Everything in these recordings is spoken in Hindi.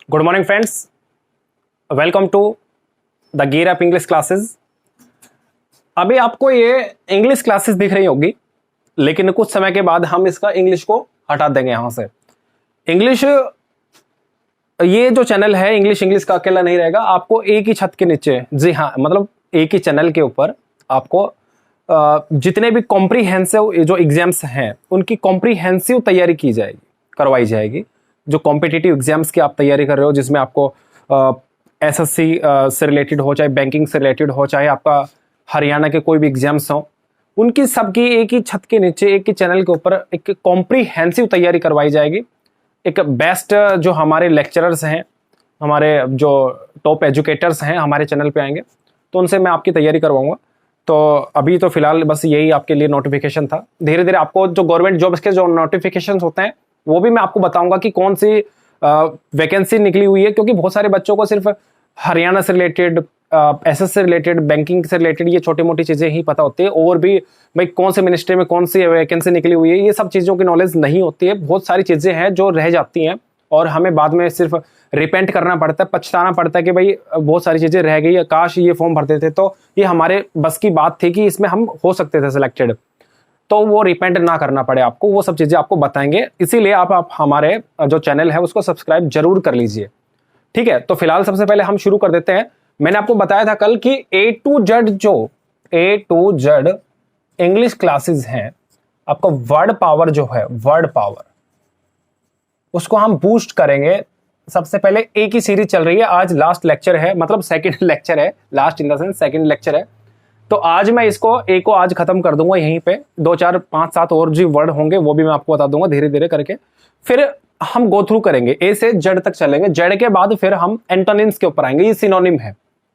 Good morning friends, welcome to the gear up English classes. अभी आपको ये इंग्लिश क्लासेस दिख रही होगी, लेकिन कुछ समय के बाद हम इसका इंग्लिश को हटा देंगे यहां से। इंग्लिश ये जो चैनल है इंग्लिश का अकेला नहीं रहेगा। आपको एक ही छत के नीचे, जी हाँ, मतलब एक ही चैनल के ऊपर आपको जितने भी कॉम्प्रीहेंसिव जो एग्जाम्स हैं उनकी कॉम्प्रीहेंसिव तैयारी की जाएगी, करवाई जाएगी। जो कॉम्पिटिटिव एग्जाम्स की आप तैयारी कर रहे हो, जिसमें आपको एसएससी से रिलेटेड हो, चाहे बैंकिंग से रिलेटेड हो, चाहे आपका हरियाणा के कोई भी एग्जाम्स हो, उनकी सबकी एक ही छत के नीचे एक ही चैनल के ऊपर एक कॉम्प्रीहेंसिव तैयारी करवाई जाएगी। एक बेस्ट जो हमारे लेक्चरर्स हैं, हमारे जो टॉप एजुकेटर्स हैं हमारे चैनल पे आएंगे, तो उनसे मैं आपकी तैयारी करवाऊंगा। तो अभी तो फिलहाल बस यही आपके लिए नोटिफिकेशन था। धीरे धीरे आपको जो गवर्नमेंट जॉब्स के जो नोटिफिकेशन होते हैं वो भी मैं आपको बताऊंगा कि कौन सी वैकेंसी निकली हुई है, क्योंकि बहुत सारे बच्चों को सिर्फ हरियाणा से रिलेटेड, एसएस से रिलेटेड, बैंकिंग से रिलेटेड ये छोटी मोटी चीजें ही पता होती है, और भी भाई कौन से मिनिस्ट्री में कौन सी वैकेंसी निकली हुई है ये सब चीजों की नॉलेज नहीं होती है। बहुत सारी चीजें हैं जो रह जाती हैं और हमें बाद में सिर्फ रिपेंट करना पड़ता है, पछताना पड़ता है कि भाई बहुत सारी चीजें रह गई, काश ये फॉर्म भरते थे तो ये हमारे बस की बात थी कि इसमें हम हो सकते थे सिलेक्टेड, तो वो रिपेंट ना करना पड़े आपको। वो सब चीजें आपको बताएंगे, इसीलिए आप हमारे जो चैनल है उसको सब्सक्राइब जरूर कर लीजिए, ठीक है। तो फिलहाल सबसे पहले हम शुरू कर देते हैं। मैंने आपको बताया था कल कि A to Z English classes हैं। आपका वर्ड पावर जो है, वर्ड पावर, उसको हम बूस्ट करेंगे। सबसे पहले एक ही सीरीज चल रही है, आज लास्ट लेक्चर है, मतलब सेकंड लेक्चर है, last in the sense second lecture है। तो आज मैं इसको ए को आज खत्म कर दूंगा यहीं पे। 2 4 5 7 और जो वर्ड होंगे वो भी मैं आपको बता दूंगा धीरे धीरे करके। फिर हम गो थ्रू करेंगे, ए से जेड तक चलेंगे। जेड के बाद फिर हम एंटोनिम्स के ऊपर आएंगे। ये सिनोनिम है,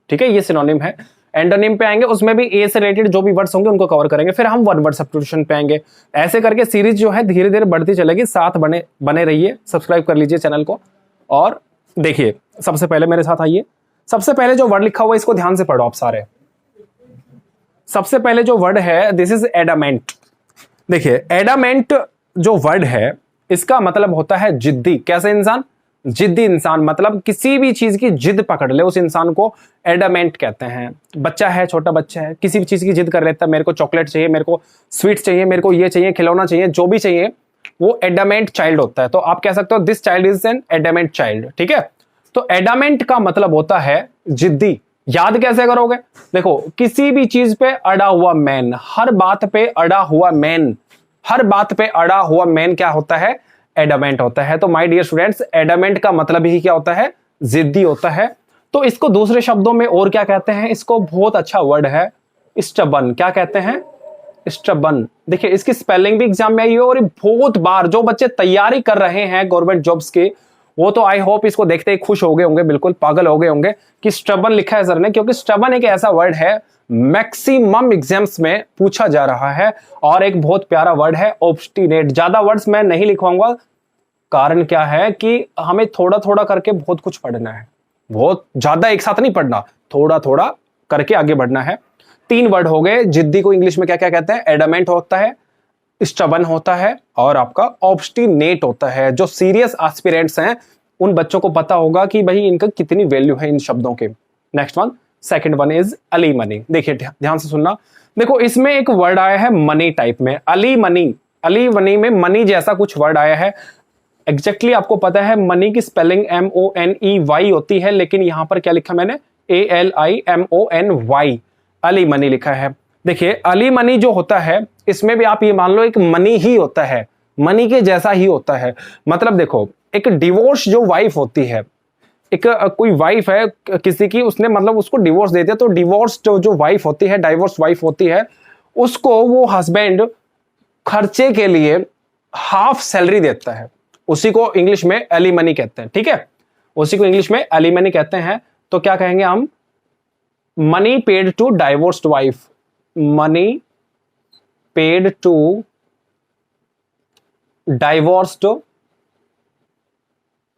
ठीक है, ये सिनोनिम है। एंटोनिम पे आएंगे, उसमें भी ए से रिलेटेड जो भी वर्ड्स होंगे उनको कवर करेंगे। फिर हम वन वर्ड सब्स्टिट्यूशन पे आएंगे। ऐसे करके सीरीज जो है धीरे धीरे बढ़ती चलेगी। साथ बने रहिए, सब्सक्राइब कर लीजिए चैनल को। और देखिए, सबसे पहले मेरे साथ आइए। सबसे पहले जो वर्ड लिखा हुआ है इसको ध्यान से पढ़ो आप सारे। सबसे पहले जो वर्ड है, दिस इज एडामेंट। देखिए, एडामेंट जो वर्ड है इसका मतलब होता है जिद्दी। कैसे इंसान? जिद्दी इंसान, मतलब किसी भी चीज की जिद पकड़ ले उस इंसान को एडामेंट कहते हैं। बच्चा है, छोटा बच्चा है, किसी भी चीज की जिद कर लेता है, मेरे को चॉकलेट चाहिए, मेरे को स्वीट चाहिए, मेरे को ये चाहिए, खिलौना चाहिए, जो भी चाहिए, वो एडामेंट चाइल्ड होता है। तो आप कह सकते हो this child is an adamant child, ठीक है। तो एडामेंट का मतलब होता है जिद्दी। याद कैसे करोगे? देखो, किसी भी चीज पे अड़ा हुआ मैन, हर बात पे अड़ा हुआ मैन, हर बात पे अड़ा हुआ मैन क्या होता है? एडामेंट होता है। तो माय डियर स्टूडेंट्स, एडामेंट का मतलब ही क्या होता है? जिद्दी होता है। तो इसको दूसरे शब्दों में और क्या कहते हैं? इसको बहुत अच्छा वर्ड है, स्टबन। क्या कहते हैं? स्टबन। देखिए, इसकी स्पेलिंग भी एग्जाम में आई है, और बहुत बार जो बच्चे तैयारी कर रहे हैं गवर्नमेंट जॉब्स की, वो तो आई होप इसको देखते ही खुश हो गए होंगे, बिल्कुल पागल हो गए होंगे कि स्टबन लिखा है सर ने, क्योंकि स्टबन एक ऐसा वर्ड है मैक्सिमम एग्जाम्स में पूछा जा रहा है। और एक बहुत प्यारा वर्ड है ऑब्स्टिनेट। ज्यादा वर्ड्स मैं नहीं लिखवाऊंगा, कारण क्या है कि हमें थोड़ा थोड़ा करके बहुत कुछ पढ़ना है, बहुत ज्यादा एक साथ नहीं पढ़ना, थोड़ा थोड़ा करके आगे बढ़ना है। 3 वर्ड हो गए। जिद्दी को इंग्लिश में क्या क्या कहते हैं? एडामेंट होता है, स्टबन होता है, और आपका ऑब्स्टिनेट होता है। जो सीरियस एस्पिरेंट्स हैं उन बच्चों को पता होगा कि भाई इनका कितनी वैल्यू है इन शब्दों के। Next one, second one is Ali money. देखिए, ध्यान से सुनना। देखो, इसमें एक वर्ड आया है मनी टाइप में, अली मनी। अली मनी में मनी जैसा कुछ वर्ड आया है। एग्जैक्टली आपको पता है मनी की स्पेलिंग MONEY होती है, लेकिन यहां पर क्या लिखा मैंने? ALIMONY। अली मनी लिखा है। देखिए, अली मनी जो होता है इसमें भी आप ये मान लो एक मनी ही होता है, मनी के जैसा ही होता है। मतलब देखो, एक डिवोर्स जो वाइफ होती है, एक कोई वाइफ है किसी की, उसने मतलब उसको डिवोर्स दे दिया, तो डिवोर्स जो वाइफ होती है, डाइवोर्स वाइफ होती है, उसको वो हस्बैंड खर्चे के लिए हाफ सैलरी देता है। उसी को इंग्लिश में एलिमनी कहते हैं, ठीक है, उसी को इंग्लिश में एलिमनी कहते हैं। तो क्या कहेंगे हम? Money paid to divorced wife, money paid to divorced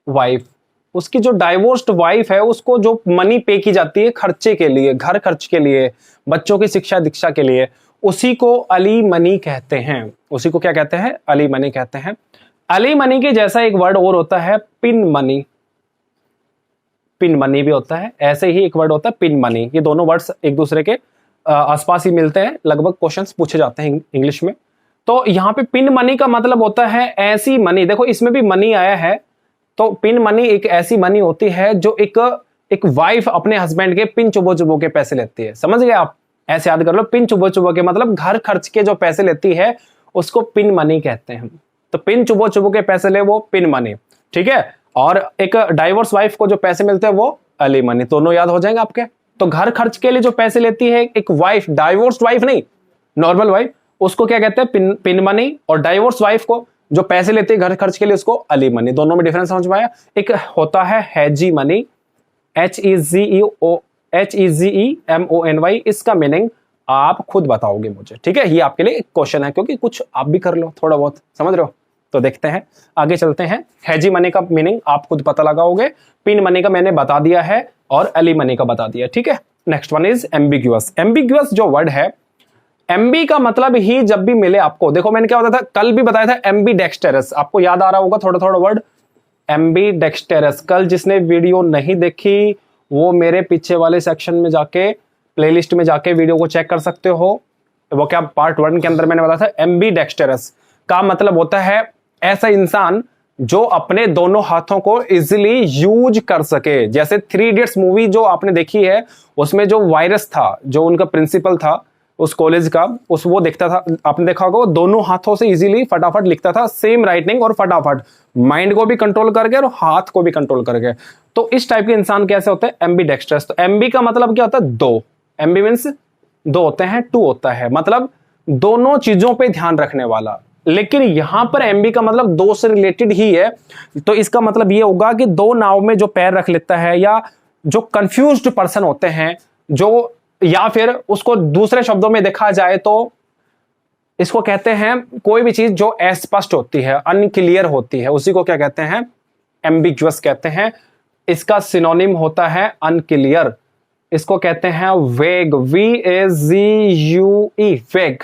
wife. उसकी जो डाइवोर्स्ड वाइफ है उसको जो मनी पे की जाती है खर्चे के लिए, घर खर्च के लिए, बच्चों की शिक्षा दीक्षा के लिए, उसी को अली मनी कहते हैं। उसी को क्या कहते हैं? अली मनी कहते हैं। अली मनी के जैसा एक वर्ड और होता है पिन मनी। पिन मनी भी होता है, ऐसे ही एक वर्ड होता है पिन मनी। ये दोनों वर्ड्स एक दूसरे के आसपास ही मिलते हैं, लगभग क्वेश्चंस पूछे जाते हैं इंग्लिश में। तो यहाँ पे पिन मनी का मतलब होता है ऐसी मनी, देखो इसमें भी मनी आया है, तो पिन मनी एक ऐसी मनी होती है जो एक वाइफ अपने हस्बैंड के पिन चुबो चुबो के पैसे लेती है। समझ गए आप? ऐसे याद कर लो, पिन चुबो चुबो के मतलब घर खर्च के जो पैसे लेती है उसको पिन मनी कहते हैं। तो पिन चुबो चुबो के पैसे ले वो पिन मनी, ठीक है। और एक डाइवोर्स वाइफ को जो पैसे मिलते हैं वो अली मनी, दोनों याद हो जाएंगे आपके। तो घर खर्च के लिए जो पैसे लेती है एक वाइफ, डाइवोर्स्ड वाइफ नहीं, नॉर्मल वाइफ, उसको क्या कहते हैं? Pin money. और डाइवोर्स वाइफ को जो पैसे लेती है घर खर्च के लिए उसको अली मनी। दोनों में डिफरेंस समझ में आया? एक होता है हैजी मनी, HEGEMONY, इसका मीनिंग आप खुद बताओगे मुझे, ठीक है। ये आपके लिए एक क्वेश्चन है, क्योंकि कुछ आप भी कर लो थोड़ा बहुत, समझ रहे हो? तो देखते हैं, आगे चलते हैं। हैजी मनी का मीनिंग आप खुद पता लगाओगे, पिन मनी का मैंने बता दिया है और अली मनी का बता दिया, ठीक है। Next one is ambiguous. Ambiguous जो वर्ड है, एम्बी का मतलब ही जब भी मिले आपको, देखो मैंने क्या बताया था, कल भी बताया था एम्बी डेक्सटेरस, आपको याद आ रहा होगा थोड़ा थोड़ा वर्ड एम्बी डेक्सटेरस। कल जिसने वीडियो नहीं देखी वो मेरे पीछे वाले सेक्शन में जाके, प्लेलिस्ट में जाके वीडियो को चेक कर सकते हो। वो क्या पार्ट 1 के अंदर मैंने बताया था, एम्बी डेक्सटेरस का मतलब होता है ऐसा इंसान जो अपने दोनों हाथों को इजिली यूज कर सके। जैसे 3 इडियट्स मूवी जो आपने देखी है, उसमें जो वायरस था, जो उनका प्रिंसिपल था उस कॉलेज का, उस वो देखता था, आपने देखा होगा, वो दोनों हाथों से इजीली फटाफट लिखता था, सेम राइटिंग, और फटाफट माइंड को भी कंट्रोल करके और हाथ को भी कंट्रोल करके। तो इस टाइप के इंसान कैसे होते हैं? एम्बी डेक्सट्रस। तो एम्बी का मतलब क्या होता है? दो। एम्बी मीन्स दो होते हैं, टू होता है, मतलब दोनों चीजों पे ध्यान रखने वाला। लेकिन यहां पर एम्बी का मतलब दो से रिलेटेड ही है, तो इसका मतलब ये होगा कि दो नाव में जो पैर रख लेता है, या जो कंफ्यूज्ड पर्सन होते हैं, जो, या फिर उसको दूसरे शब्दों में देखा जाए तो इसको कहते हैं कोई भी चीज जो अस्पष्ट होती है, अनक्लियर होती है, उसी को क्या कहते हैं? एम्बिग्युअस कहते हैं। इसका सिनोनिम होता है अनक्लियर, इसको कहते हैं वेग, VAGUE, वेग।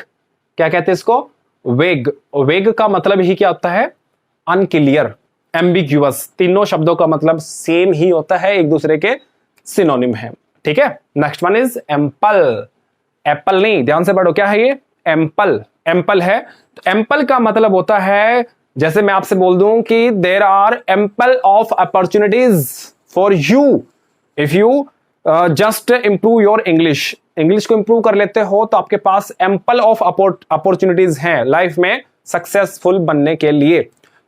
क्या कहते हैं इसको? वेग। वेग का मतलब ही क्या होता है? अनक्लियर, एम्बिग्युअस। तीनों शब्दों का मतलब सेम ही होता है, एक दूसरे के सिनोनिम है, ठीक है। Next one is ample. Apple नहीं, ध्यान से पढ़ो, क्या है ये? एम्पल। एम्पल है, तो एम्पल का मतलब होता है, जैसे मैं आपसे बोल दूं कि there are ample of opportunities for you if you just improve your English. English को इंप्रूव कर लेते हो तो आपके पास एम्पल ऑफ अपॉर्चुनिटीज हैं लाइफ में सक्सेसफुल बनने के लिए।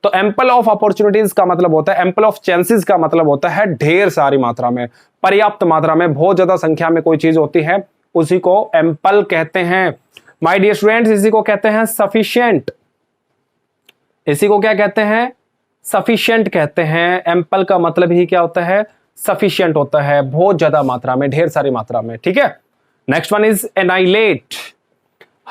तो एम्पल ऑफ अपॉर्चुनिटीज का मतलब होता है, एम्पल ऑफ चांसेस का मतलब होता है ढेर सारी मात्रा में, पर्याप्त मात्रा में, बहुत ज्यादा संख्या में कोई चीज होती है, उसी को एम्पल कहते हैं। माय डियर स्टूडेंट्स, इसी को कहते हैं सफिशिएंट। इसी को क्या कहते हैं? सफिशिएंट कहते हैं। एम्पल का मतलब ही क्या होता है? सफिशिएंट होता है, बहुत ज्यादा मात्रा में, ढेर सारी मात्रा में, ठीक है। Next one is annihilate.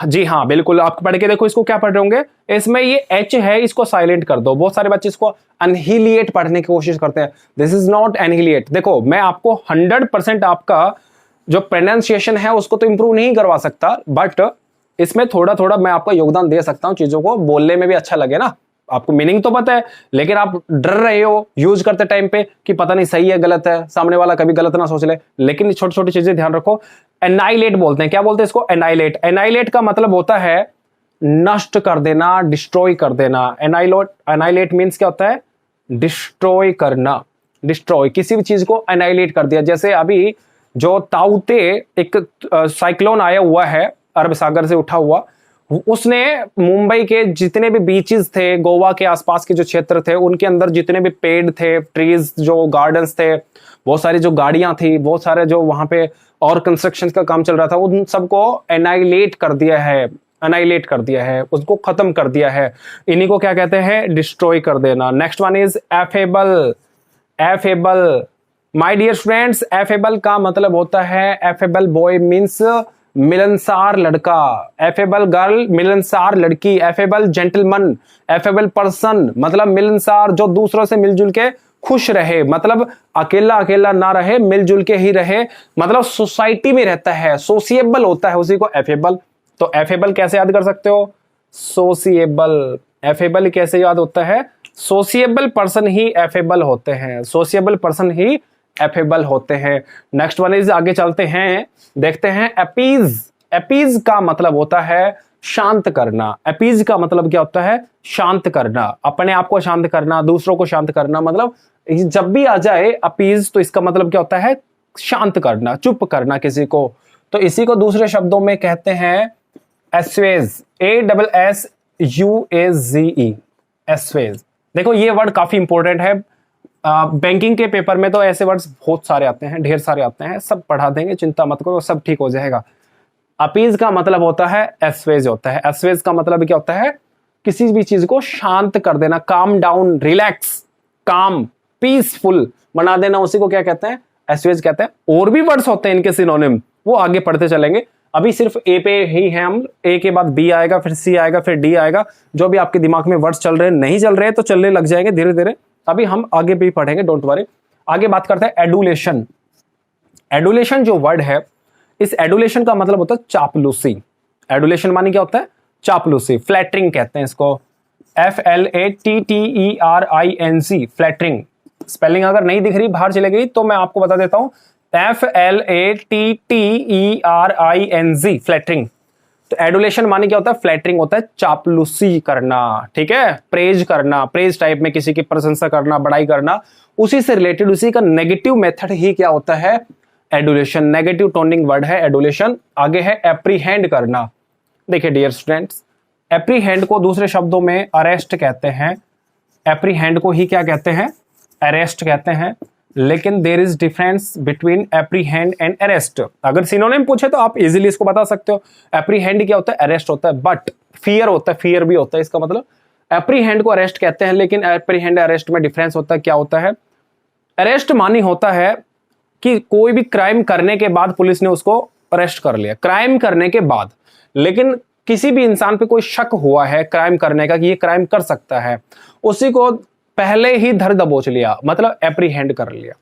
जी हाँ, बिल्कुल, आप पढ़ के देखो, इसको क्या पढ़ रहे होंगे, इसमें ये एच है, इसको साइलेंट कर दो। बहुत सारे बच्चे इसको अनहिलिएट पढ़ने की कोशिश करते हैं, दिस इज नॉट एनहिलिएट। देखो, मैं आपको 100% आपका जो प्रोनाउंसिएशन है उसको तो इंप्रूव नहीं करवा सकता, बट इसमें थोड़ा थोड़ा मैं आपका योगदान दे सकता हूं, चीजों को बोलने में भी अच्छा लगे ना। आपको मीनिंग तो पता है, लेकिन आप डर रहे हो यूज करते टाइम पे कि पता नहीं सही है गलत है, सामने वाला कभी गलत ना सोच ले। लेकिन छोटी छोटी चीजें ध्यान रखो। एनाइलेट बोलते हैं, क्या बोलते हैं इसको? एनाइलेट। एनाइलेट का मतलब होता है नष्ट कर देना, डिस्ट्रॉय कर देना। एनाइलेट मीन्स क्या होता है? डिस्ट्रॉय करना, डिस्ट्रॉय, किसी भी चीज को एनाइलेट कर दिया। जैसे अभी जो ताउते एक साइक्लोन आया हुआ है अरब सागर से उठा हुआ, उसने मुंबई के जितने भी बीचेस थे, गोवा के आसपास के जो क्षेत्र थे, उनके अंदर जितने भी पेड़ थे, ट्रीज, जो गार्डन्स थे, बहुत सारी जो गाड़ियां थी, बहुत सारे जो वहां पे और कंस्ट्रक्शन का काम चल रहा था, उन सबको एनाइलेट कर दिया है, एनाइलेट कर दिया है, उसको खत्म कर दिया है। इन्हीं को क्या कहते हैं? डिस्ट्रॉय कर देना। Next one is affable. Affable, my dear students, affable का मतलब होता है, एफेबल बॉय मीन्स मिलनसार लड़का, एफेबल गर्ल मिलनसार लड़की, एफेबल जेंटलमैन, एफेबल पर्सन मतलब मिलनसार, जो दूसरों से मिलजुल के खुश रहे, मतलब अकेला अकेला ना रहे, मिलजुल के ही रहे, मतलब सोसाइटी में रहता है, सोशिएबल होता है, उसी को एफेबल। तो एफेबल कैसे याद कर सकते हो? सोशिएबल। एफेबल कैसे याद होता है? सोशिएबल पर्सन ही एफेबल होते हैं, सोशिएबल पर्सन ही एफेबल होते हैं। नेक्स्ट वन इज, आगे चलते हैं, देखते हैं अपीज। अपीज का मतलब होता है शांत करना। अपीज का मतलब क्या होता है? शांत करना, अपने आप को शांत करना, दूसरों को शांत करना। मतलब जब भी आ जाए अपीज तो इसका मतलब क्या होता है? शांत करना, चुप करना किसी को। तो इसी को दूसरे शब्दों में कहते हैं एस्वेज, ASSUAZE, एस्वेज। देखो ये वर्ड काफी इंपॉर्टेंट है। बैंकिंग के पेपर में तो ऐसे वर्ड्स बहुत सारे आते हैं, ढेर सारे आते हैं, सब पढ़ा देंगे, चिंता मत करो, सब ठीक हो जाएगा। अपीज का मतलब होता है एस्वेज होता है। एस्वेज का मतलब क्या होता है? किसी भी चीज को शांत कर देना, काम डाउन, रिलैक्स, काम, पीसफुल बना देना, उसी को क्या कहते हैं? एस्वेज कहते हैं। और भी वर्ड्स होते हैं इनके सिनोनिम, वो आगे पढ़ते चलेंगे। अभी सिर्फ ए पे ही है हम, ए के बाद बी आएगा, फिर सी आएगा, फिर डी आएगा। जो भी आपके दिमाग में वर्ड्स चल रहे हैं, नहीं चल रहे तो चलने लग जाएंगे धीरे धीरे। अभी हम आगे भी पढ़ेंगे, डोंट वरी। आगे बात करते हैं एडुलेशन। एडुलेशन जो वर्ड है, इस एडुलेशन का मतलब होता है चापलूसी। एडुलेशन मानी क्या होता है? चापलूसी, फ्लैटरिंग कहते हैं इसको, FLATTERING, फ्लैटरिंग। स्पेलिंग अगर नहीं दिख रही, बाहर चले गई, तो मैं आपको बता देता हूं, FLATTERING, फ्लैटरिंग। तो एडुलेशन माने क्या होता है? फ्लैटरिंग होता है, चापलूसी करना, ठीक है, प्रेज करना, प्रेज टाइप में किसी की प्रशंसा करना, बड़ाई करना, उसी से रिलेटेड, उसी का नेगेटिव मेथड ही क्या होता है? एडुलेशन। नेगेटिव टोनिंग वर्ड है एडुलेशन। आगे है एप्रीहेंड करना। देखिए डियर स्टूडेंट्स, एप्रीहेंड को दूसरे शब्दों में अरेस्ट कहते हैं। एप्रीहेंड को ही क्या कहते हैं? अरेस्ट कहते हैं। लेकिन there is difference between apprehend and arrest. अगर सिनोनिम पूछे तो आप इजीली इसको बता सकते हो। एप्रीहेंड क्या होता है? अरेस्ट होता है। बट फियर होता है, फियर भी होता है। इसका मतलब एप्रीहेंड को अरेस्ट कहते हैं, लेकिन एप्रीहेंड अरेस्ट में डिफरेंस होता है। क्या होता है? अरेस्ट मानी होता है कि कोई भी क्राइम करने के बाद पुलिस ने उसको अरेस्ट कर लिया, क्राइम करने के बाद। लेकिन किसी भी इंसान पे कोई शक हुआ है क्राइम करने का, कि ये क्राइम कर सकता है, उसी को पहले ही धर दबोच लिया, मतलब एप्रीहेंड कर लिया।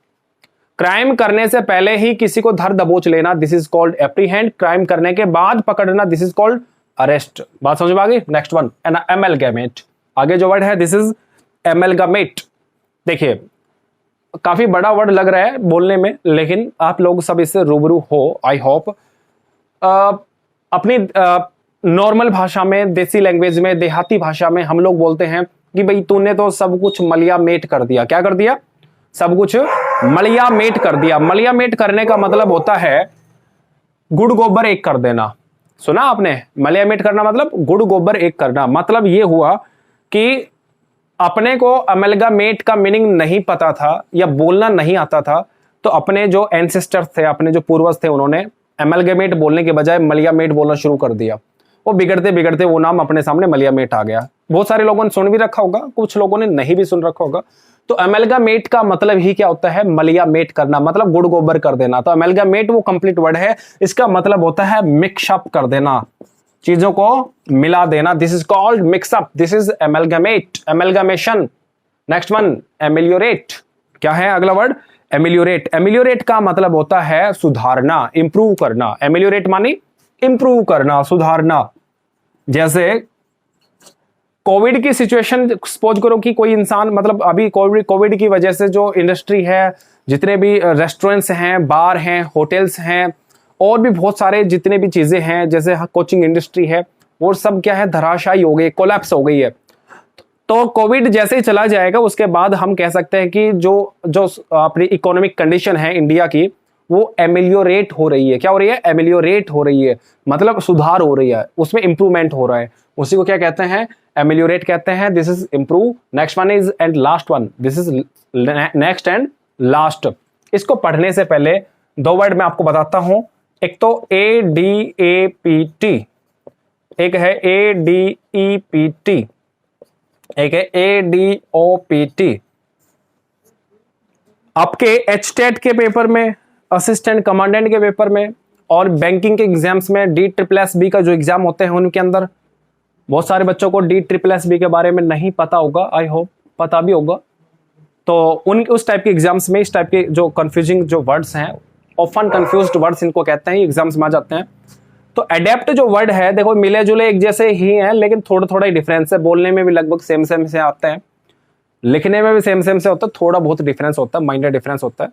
क्राइम करने से पहले ही किसी को धर दबोच लेना, this is called apprehend. Crime करने के बाद पकड़ना, दिस इज कॉल्ड अरेस्ट। बात समझ में आ गई? Next one, amalgamate. आगे जो वर्ड है, दिस इज एमलगमेट। देखिए काफी बड़ा वर्ड लग रहा है बोलने में, लेकिन आप लोग सब इससे रूबरू हो, आई होप। अपनी नॉर्मल भाषा में, देसी लैंग्वेज में, देहाती भाषा में हम लोग बोलते हैं कि भाई तूने तो सब कुछ मलिया मेट कर दिया। क्या कर दिया? सब कुछ मलिया मेट कर दिया। मलिया मेट करने का मतलब होता है गुड़ गोबर एक कर देना। सुना आपने? मलिया मेट करना मतलब गुड़ गोबर एक करना। मतलब ये हुआ कि अपने को अमेलगामेट का मीनिंग नहीं पता था या बोलना नहीं आता था, तो अपने जो एंसेस्टर्स थे, अपने जो पूर्वज थे, उन्होंने अमेलगामेट बोलने के बजाय मलियामेट बोलना शुरू कर दिया। वो बिगड़ते बिगड़ते वो नाम अपने सामने मलियामेट आ गया। बहुत सारे लोगों ने सुन भी रखा होगा, कुछ लोगों ने नहीं भी सुन रखा होगा। तो अमेलगामेट का मतलब ही क्या होता है? मलियामेट करना, मतलब गुड़ गोबर कर देना। तो अमेलगामेट वो कंप्लीट वर्ड है, इसका मतलब होता है मिक्सअप कर देना, चीजों को मिला देना। This is called mix up, this is amalgamate, amalgamation. Next one, ameliorate. क्या है अगला वर्ड? एमिलियोरेट। एमिलियोरेट का मतलब होता है सुधारना, इंप्रूव करना। एमिलियोरेट मानी इंप्रूव करना, सुधारना। जैसे कोविड की सिचुएशन, सपोज करो कि कोई इंसान, मतलब अभी कोविड की वजह से जो इंडस्ट्री है, जितने भी रेस्टोरेंट्स हैं, बार हैं, होटल्स हैं, और भी बहुत सारे जितने भी चीजें हैं, जैसे कोचिंग इंडस्ट्री है, वो सब क्या है? धराशायी हो गई, कोलैप्स हो गई है। तो कोविड जैसे ही चला जाएगा, उसके बाद हम कह सकते हैं कि जो अपनी इकोनॉमिक कंडीशन है इंडिया की, वो एमिलियोरेट हो रही है। क्या हो रही है? एमिलियोरेट हो रही है, मतलब सुधार हो रही है, उसमें इंप्रूवमेंट हो रहा है। उसी को क्या कहते हैं? एमिलियोरेट कहते हैं। This is improve. Next one is and last one, this is next and last. इसको पढ़ने से पहले दो वर्ड मैं आपको बताता हूं। एक तो ADAPT, एक है ADEPT, एक है ADOPT। आपके HTET के पेपर में, असिस्टेंट कमांडेंट के पेपर में, और बैंकिंग के एग्जाम्स में, DSSSB का जो एग्जाम होते हैं उनके अंदर बहुत सारे बच्चों को DSSSB के बारे में नहीं पता होगा, आई होप पता भी होगा। तो उस टाइप के एग्जाम्स में इस टाइप के जो कंफ्यूजिंग जो वर्ड्स हैं, ऑफन कंफ्यूज्ड वर्ड्स इनको कहते हैं, एग्जाम्स में आ जाते हैं। तो अडेप्ट जो वर्ड है, देखो मिले जुले एक जैसे ही हैं, लेकिन थोड़ा थोड़ा ही डिफरेंस है। बोलने में भी लगभग सेम सेम से आते हैं, लिखने में भी सेम सेम से होता है, थोड़ा बहुत डिफरेंस होता है, माइनर डिफरेंस होता है।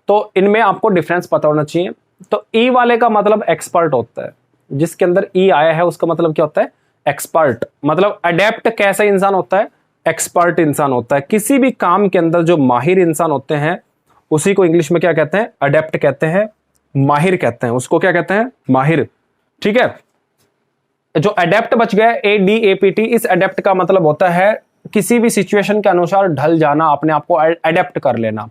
तो इनमें आपको डिफरेंस पता होना चाहिए। तो ई वाले का मतलब एक्सपर्ट होता है, जिसके अंदर ई आया है उसका मतलब क्या होता है, एक्सपर्ट। मतलब अडेप्ट कैसा इंसान होता है, एक्सपर्ट इंसान होता है। किसी भी काम के अंदर जो माहिर इंसान होते हैं उसी को इंग्लिश में क्या कहते हैं, अडेप्ट कहते हैं, माहिर कहते हैं, उसको क्या कहते हैं, माहिर। ठीक है, जो अडेप्ट बच गया ADAPT, इस अडेप्ट का मतलब होता है किसी भी सिचुएशन के अनुसार ढल जाना, अपने आप को अडेप्ट कर लेना।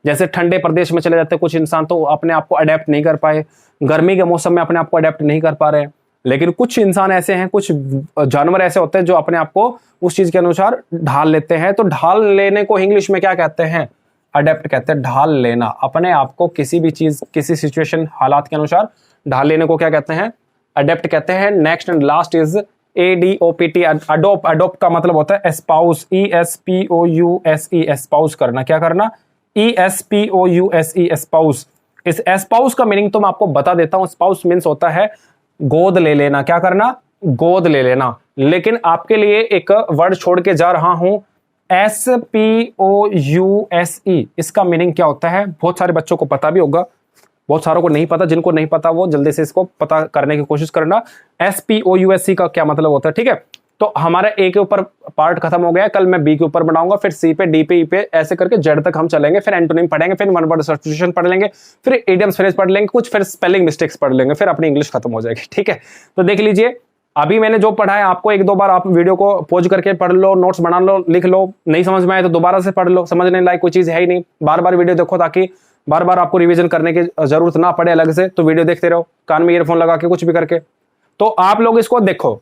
जैसे ठंडे प्रदेश में चले जाते हैं कुछ इंसान तो अपने आप को अडेप्ट नहीं कर पाए, गर्मी के मौसम में अपने आप को अडेप्ट नहीं कर पा रहे। लेकिन कुछ इंसान ऐसे हैं, कुछ जानवर ऐसे होते हैं जो अपने आप को उस चीज के अनुसार ढाल लेते हैं। तो ढाल लेने को इंग्लिश में क्या कहते हैं, अडेप्ट कहते हैं। ढाल लेना, अपने आप को किसी भी चीज, किसी सिचुएशन, हालात के अनुसार ढाल लेने को क्या कहते हैं, अडेप्ट कहते हैं। Next and last is ADOPT, adopt. Adopt का मतलब होता है एस्पाउस, ESPOUSE, एस्पाउस करना। क्या करना, ESPOUSE, एस्पाउस। इस एस्पाउस का मीनिंग तो मैं आपको बता देता हूं। स्पाउस मीन्स होता है गोद ले लेना। क्या करना, गोद ले लेना। लेकिन आपके लिए एक वर्ड छोड़ के जा रहा हूं, SPOUSE, इसका मीनिंग क्या होता है, बहुत सारे बच्चों को पता भी होगा, बहुत सारों को नहीं पता। जिनको नहीं पता वो जल्दी से इसको पता करने की कोशिश करना। SPOUSE का क्या मतलब होता है। ठीक है, तो हमारा A के ऊपर पार्ट खत्म हो गया, कल मैं B के ऊपर बनाऊंगा, फिर C पे, D पे, E पे, ऐसे करके Z तक हम चलेंगे। फिर एंटोनिम पढ़ेंगे, फिर वन वर्ड सब्स्टिट्यूशन पढ़ लेंगे, फिर इडियम्स फ्रेज पढ़ लेंगे कुछ, फिर स्पेलिंग मिस्टेक्स पढ़ लेंगे, फिर अपनी इंग्लिश खत्म हो जाएगी। ठीक है, तो देख लीजिए अभी मैंने जो पढ़ा है आपको एक दो बार आप वीडियो को पॉज करके पढ़ लो, नोट्स बना लो, लिख लो। नहीं समझ में आए तो दोबारा से पढ़ लो, समझने लायक कोई चीज है ही नहीं। बार बार वीडियो देखो ताकि बार बार आपको रिवीजन करने की जरूरत ना पड़े अलग से। तो वीडियो देखते रहो, कान में ईयरफोन लगा के, कुछ भी करके। तो आप लोग इसको देखो।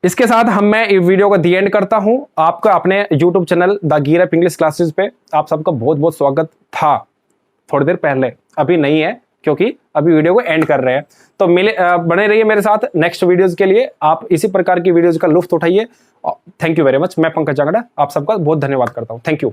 इसके साथ मैं वीडियो को दी एंड करता हूं। आपका अपने YouTube channel the gear up English classes पे आप सबका बहुत बहुत स्वागत था थोड़ी देर पहले, अभी नहीं है क्योंकि अभी वीडियो को एंड कर रहे हैं। तो बने रहिए मेरे साथ नेक्स्ट वीडियोस के लिए। आप इसी प्रकार की वीडियोस का लुत्फ उठाइए। Thank you very much. मैं पंकज जांगड़ा आप सबका बहुत धन्यवाद करता हूं। Thank you.